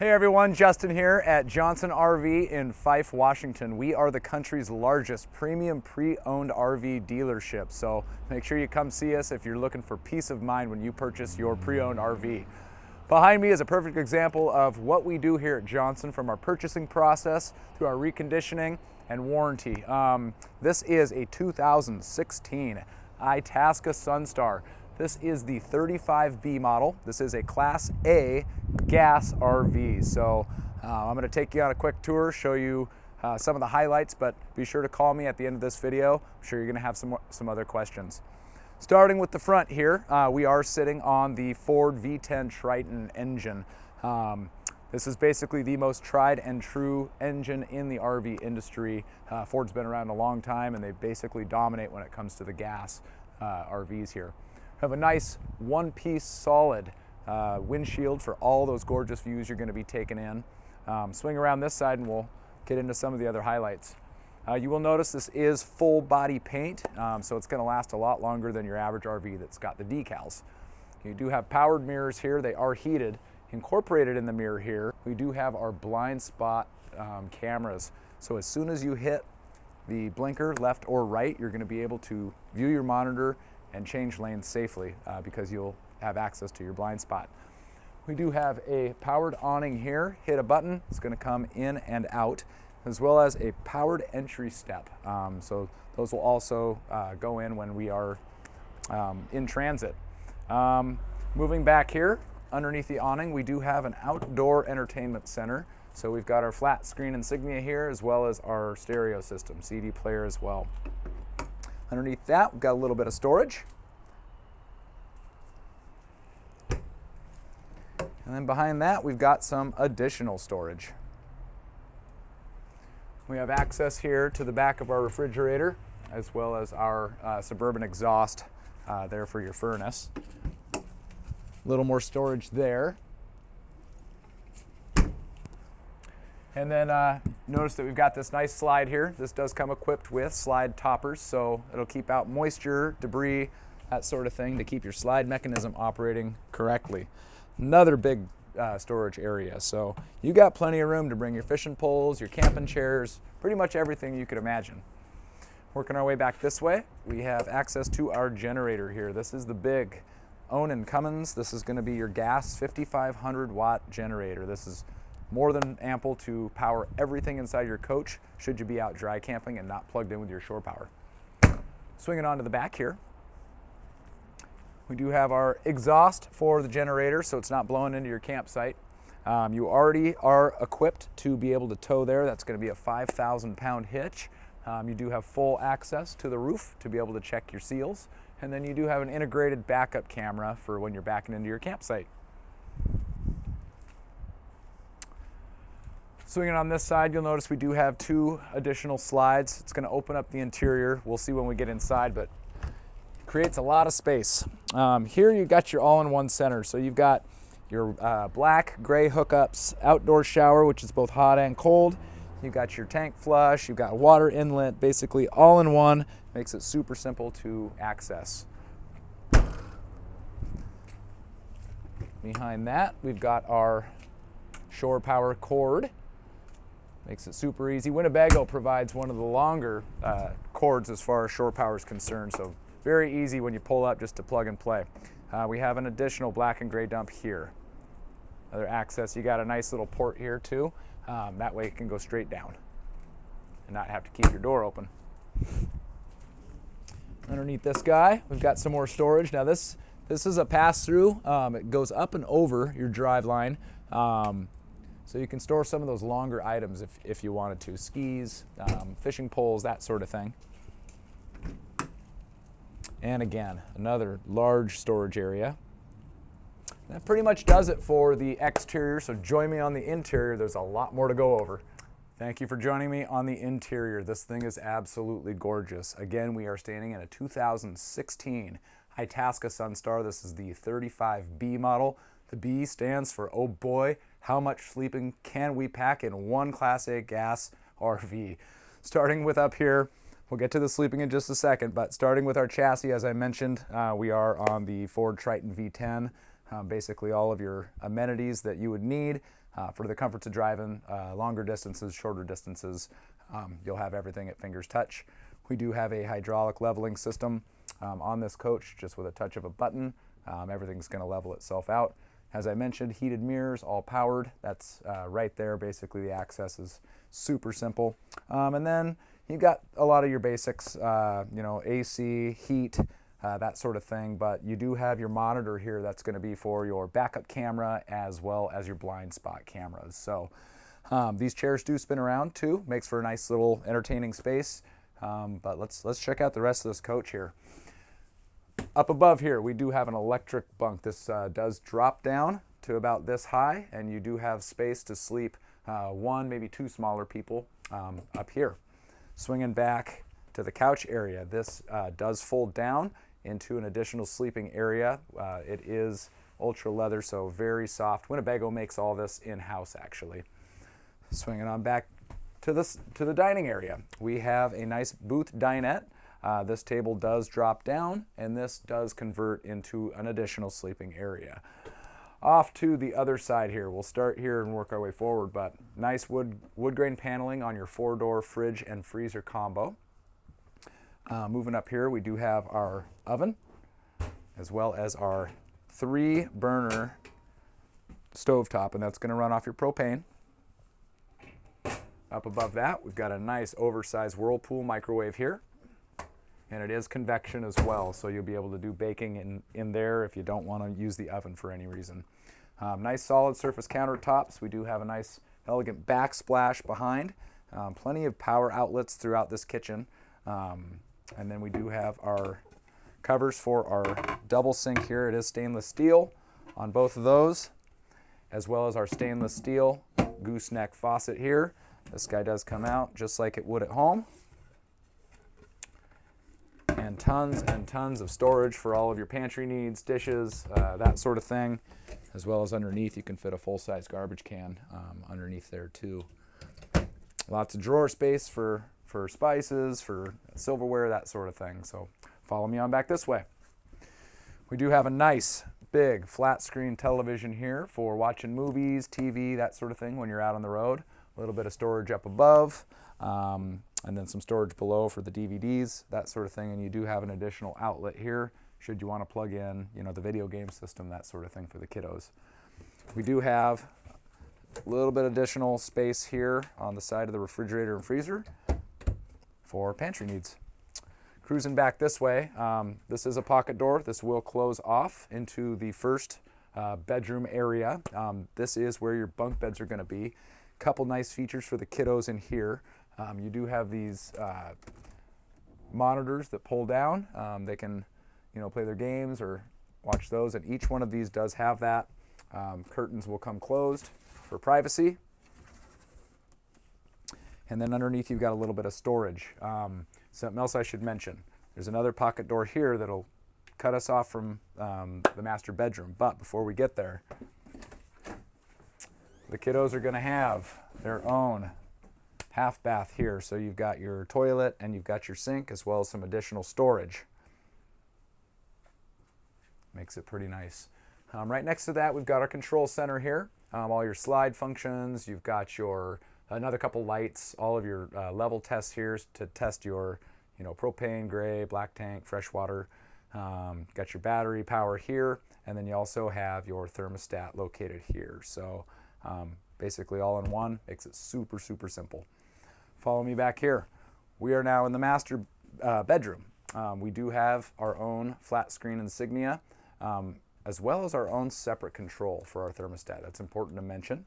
Hey everyone, Justin here at Johnson RV in Fife, Washington. We are the country's largest premium pre-owned RV dealership, so make sure you come see us if you're looking for peace of mind when you purchase your pre-owned RV. Behind me is a perfect example of what we do here at Johnson, from our purchasing process to our reconditioning and warranty. This is a 2016 Itasca Sunstar. This is the 35B model. This is a Class A gas RV. So I'm going to take you on a quick tour, show you some of the highlights, but be sure to call me at the end of this video. I'm sure you're going to have some other questions. Starting with the front here, we are sitting on the Ford V10 Triton engine. This is basically the most tried and true engine in the RV industry. Ford's been around a long time and they basically dominate when it comes to the gas RVs here. Have a nice one-piece solid windshield for all those gorgeous views you're going to be taking in. Swing around this side and we'll get into some of the other highlights. You will notice this is full body paint, so it's going to last a lot longer than your average RV that's got the decals. You do have powered mirrors here. They are heated. Incorporated in the mirror here, we do have our blind spot cameras. So as soon as you hit the blinker left or right, you're going to be able to view your monitor and change lanes safely because you'll have access to your blind spot. We do have a powered awning here. Hit a button, it's going to come in and out, as well as a powered entry step. So those will also go in when we are in transit. Moving back here, underneath the awning, we do have an outdoor entertainment center. So we've got our flat screen insignia here, as well as our stereo system, CD player as well. Underneath that, we've got a little bit of storage. And then behind that, we've got some additional storage. We have access here to the back of our refrigerator, as well as our Suburban exhaust there for your furnace. A little more storage there. And then notice that we've got this nice slide here. This does come equipped with slide toppers, so it'll keep out moisture, debris, that sort of thing, to keep your slide mechanism operating correctly. Another big storage area. So you got plenty of room to bring your fishing poles, your camping chairs, pretty much everything you could imagine. Working our way back this way, we have access to our generator here. This is the big Onan Cummins. This is going to be your gas 5,500 watt generator. This is more than ample to power everything inside your coach should you be out dry camping and not plugged in with your shore power. Swinging on to the back here, we do have our exhaust for the generator, so it's not blowing into your campsite. You already are equipped to be able to tow there. That's going to be a 5,000 pound hitch. You do have full access to the roof to be able to check your seals, and then you do have an integrated backup camera for when you're backing into your campsite. Swinging on this side, you'll notice we do have two additional slides. It's going to open up the interior. We'll see when we get inside, but it creates a lot of space. Here you've got your all-in-one center. So you've got your black, gray hookups, outdoor shower, which is both hot and cold. You've got your tank flush, you've got water inlet, basically all in one. Makes it super simple to access. Behind that, we've got our shore power cord. Makes it super easy. Winnebago provides one of the longer cords as far as shore power is concerned, so very easy when you pull up just to plug and play. We have an additional black and gray dump here. Another access, you got a nice little port here too. That way it can go straight down and not have to keep your door open. Underneath this guy, we've got some more storage. Now this is a pass-through. It goes up and over your drive line. So you can store some of those longer items if you wanted to. Skis, fishing poles, that sort of thing. And again, another large storage area. That pretty much does it for the exterior, so join me on the interior. There's a lot more to go over. Thank you for joining me on the interior. This thing is absolutely gorgeous. Again, we are standing in a 2016 Itasca Sunstar. This is the 35B model. The B stands for, oh boy, how much sleeping can we pack in one Class A gas RV? Starting with up here, we'll get to the sleeping in just a second, but starting with our chassis, as I mentioned, we are on the Ford Triton V10. Basically all of your amenities that you would need. for the comforts of driving, longer distances, shorter distances, you'll have everything at finger's touch. We do have a hydraulic leveling system on this coach, just with a touch of a button. Everything's going to level itself out. As I mentioned, heated mirrors, all powered. That's right there. Basically, the access is super simple. And then you've got a lot of your basics, you know, AC, heat, that sort of thing. But you do have your monitor here that's going to be for your backup camera as well as your blind spot cameras. So these chairs do spin around too. Makes for a nice little entertaining space. But let's check out the rest of this coach here. Up above here, we do have an electric bunk. This does drop down to about this high, and you do have space to sleep one, maybe two smaller people up here. Swinging back to the couch area, this does fold down into an additional sleeping area. It is ultra leather, so very soft. Winnebago makes all this in-house, actually. Swinging on back to the dining area, we have a nice booth dinette. This table does drop down, and this does convert into an additional sleeping area. Off to the other side here, we'll start here and work our way forward, but nice wood grain paneling on your 4-door fridge and freezer combo. Moving up here, we do have our oven, as well as our 3-burner stovetop, and that's going to run off your propane. Up above that, we've got a nice oversized Whirlpool microwave here. And it is convection as well, so you'll be able to do baking in there if you don't want to use the oven for any reason. Nice solid surface countertops. We do have a nice elegant backsplash behind. Plenty of power outlets throughout this kitchen. And then we do have our covers for our double sink here. It is stainless steel on both of those, as well as our stainless steel gooseneck faucet here. This guy does come out just like it would at home. And tons of storage for all of your pantry needs, dishes, that sort of thing. As well as underneath, you can fit a full-size garbage can underneath there too. Lots of drawer space for spices, for silverware, that sort of thing. So follow me on back this way. We do have a nice big flat screen television here for watching movies, TV, that sort of thing when you're out on the road. A little bit of storage up above. And then some storage below for the DVDs, that sort of thing. And you do have an additional outlet here should you want to plug in, you know, the video game system, that sort of thing for the kiddos. We do have a little bit additional space here on the side of the refrigerator and freezer for pantry needs. Cruising back this way, this is a pocket door. This will close off into the first bedroom area. This is where your bunk beds are going to be. Couple nice features for the kiddos in here. You do have these monitors that pull down. They can, you know, play their games or watch those, and each one of these does have that. Curtains will come closed for privacy. And then underneath you've got a little bit of storage. Something else I should mention. There's another pocket door here that'll cut us off from the master bedroom. But before we get there, the kiddos are going to have their own half bath here. So you've got your toilet and you've got your sink as well as some additional storage. Makes it pretty nice. Right next to that, we've got our control center here. All your slide functions. You've got your another couple lights, all of your level tests here to test your, you know, propane, gray, black tank, fresh water. Got your battery power here, and then you also have your thermostat located here. So basically all in one, makes it super, super simple. Follow me back here. We are now in the master bedroom. We do have our own flat screen insignia, as well as our own separate control for our thermostat. That's important to mention.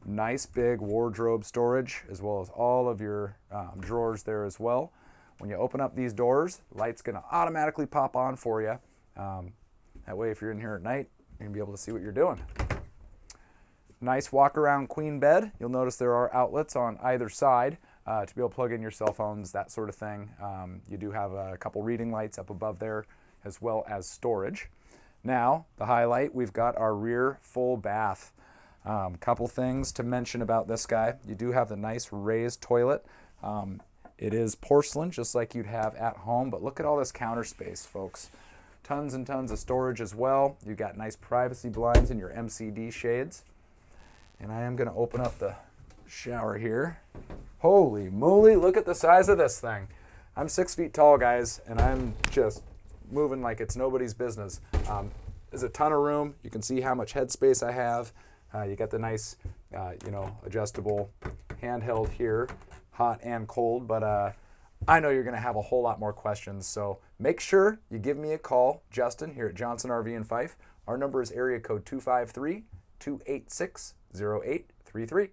Nice big wardrobe storage, as well as all of your drawers there as well. When you open up these doors, light's gonna automatically pop on for you. That way, if you're in here at night, you're gonna be able to see what you're doing. Nice walk around queen bed. You'll notice there are outlets on either side to be able to plug in your cell phones, that sort of thing. You do have a couple reading lights up above there, as well as storage. Now, the highlight, we've got our rear full bath. Couple things to mention about this guy. You do have the nice raised toilet. It is porcelain, just like you'd have at home, but look at all this counter space, folks. Tons and tons of storage as well. You've got nice privacy blinds in your MCD shades. And I am gonna open up the shower here. Holy moly, look at the size of this thing. I'm 6 feet tall, guys, and I'm just moving like it's nobody's business. There's a ton of room. You can see how much headspace I have. You got the nice, adjustable handheld here, hot and cold, but I know you're gonna have a whole lot more questions, so make sure you give me a call, Justin, here at Johnson RV in Fife. Our number is area code 253-286-0833.